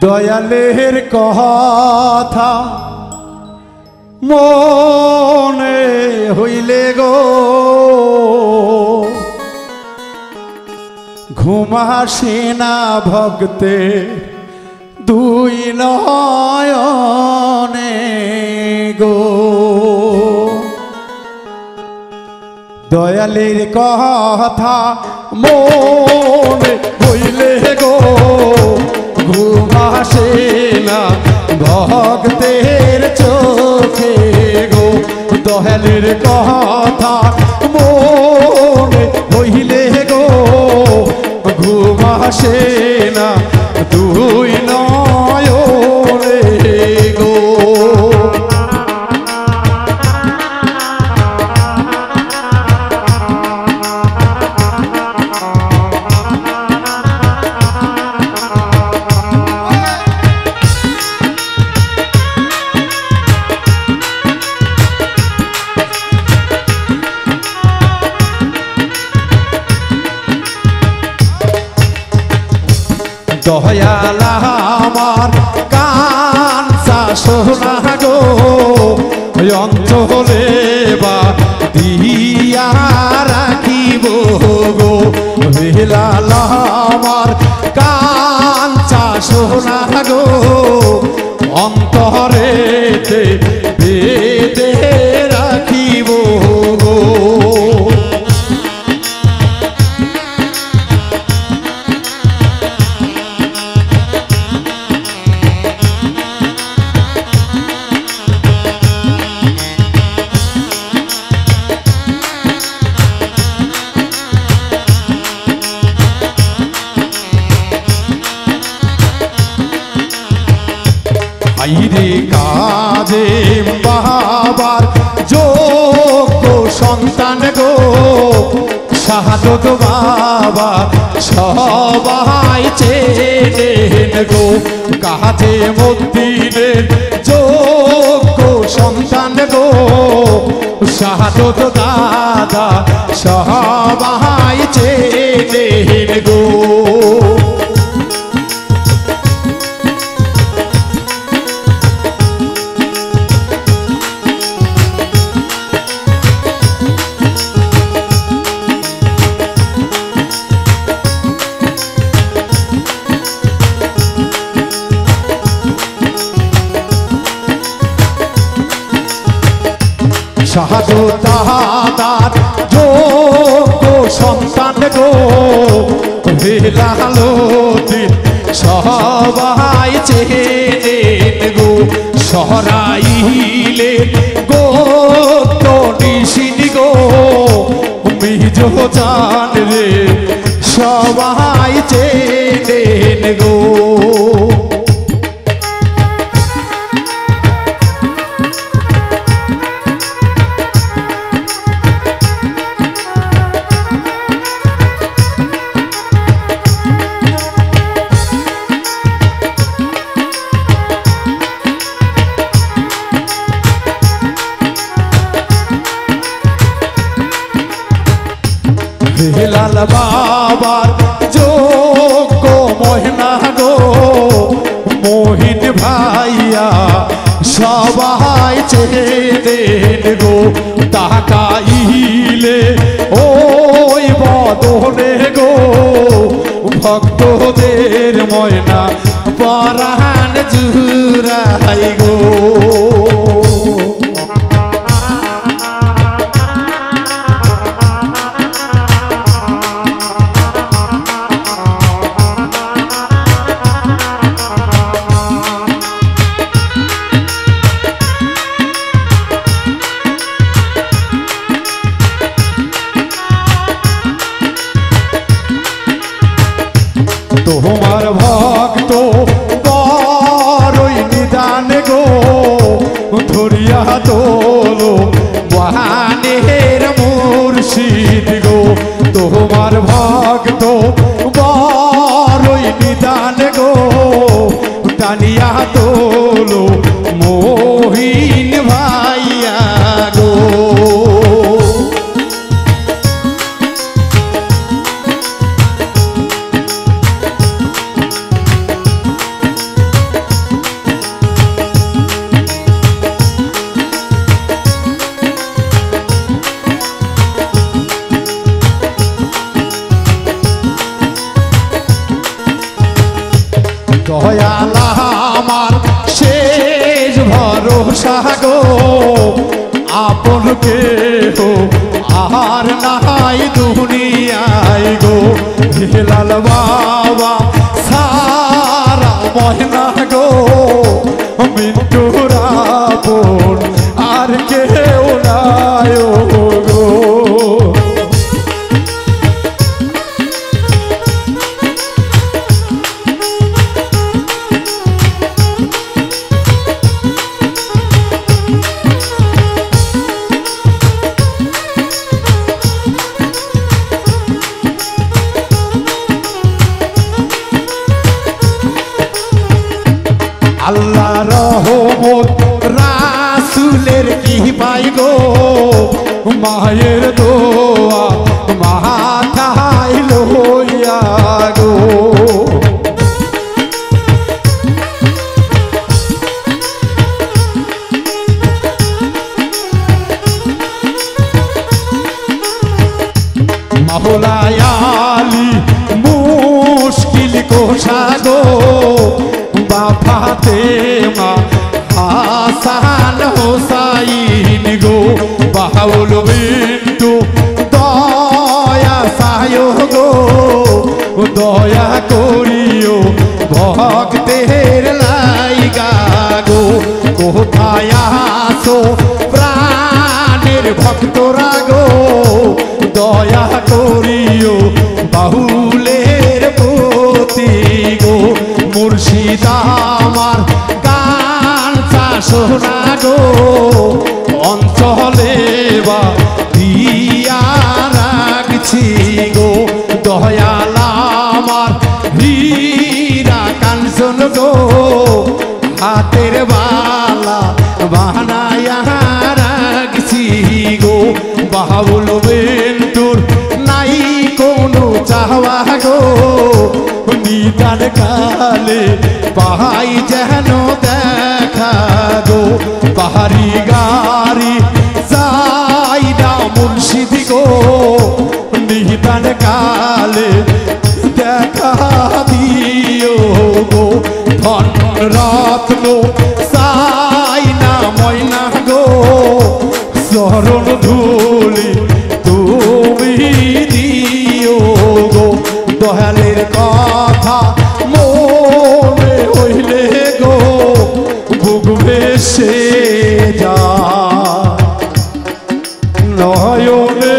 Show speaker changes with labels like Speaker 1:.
Speaker 1: দয়ালের কথা মনে হইলে গো ঘুম আসে না ভক্তে দুই নয়নে গো। দয়ালের কথা মনে হইলে গো ঘুম আসে না ভক্তের চোখে গো। দয়ালের কথা মনে হইলে গো ঘুম আসে না দুই নয়নে গো। দয়াল আমার কাঞ্চা সোনা গো অঞ্চলে বা দিয়া রাখিব গো। বেলাল আমার কাঞ্চা সোনা গো অন্তরেতে বেদে রাখিব গো। আইরে কাজে বাবার যোগ্য সন্তান গো শাহাদত বাবা সবাই চেনেন গো। কাজে মদ্দিনের যোগ্য সন্তান গো শাহাদত দাদা সবাই চেনেন গো। শাহাদত দাদার যোগ্য সন্তান গো বেলালুদ্দিন সবাই চেনেন গো। সরাইলে গোত্র নিশিন গো মিজো জান রে সবাই চেনেন গো। বেলাল বাবার যোগ্য মহিনা গো মোহিন ভাইয়া সবাই চেনেন গো। তাকাইলে ওই বদনে গো ভক্তদের ময়না পরাণ জুড়াই গো। তোমার ভক্ত বড়ই নিদান গো ধরিয়া তোলো মহানের মুর্শিদ গো। তোমার ভক্ত বড়ই নিদান গো টানিয়া তোলো মোহিন ভাইয়া গো। দয়াল আমার শেষ ভরসা গো আপন কেহ আর নাই দুনিয়ায় গো হেলাল বাবা সারা ময়না গো মিন্টুর আপন আর কেউ নাই গো আল্লাহ রহমত রাসূলের কি পাই গো মায়ের দোয়া মাথায় লইয়া গো মাওলাই আলী মুশকিল কোশা গো ফাতেমা হাসান হোসাইন গো বাউল বিন্টু দয়া সায় গো দয়া করিও ভক্তের লাইগা গো কোথায় আসো প্রাণের ভক্তরা গো দয়া করিও বাউলের প্রতি গো মুর্শিদ আমার গান শোনা গো অঞ্চলে বা দিয়া রাখছি গো দয়াল আমার হীরা কাঞ্চন গো হাতের বালা বানায়া রাখছি গো বাউল বিন্টুর নাই কোনো চাওয়া গো নিদান কালে পাই যেন দেখা গো পাহাড়ি গাড়ি যাই না মুর্শিদ গো নিদান কালে দেখা দিও গো ধন রত্ন চাই না ময়না গো চরণ ধুলি তুমি দিও গো দয়ালের কথা মনে হইলে গো বুক ভেসে যায় নয়নে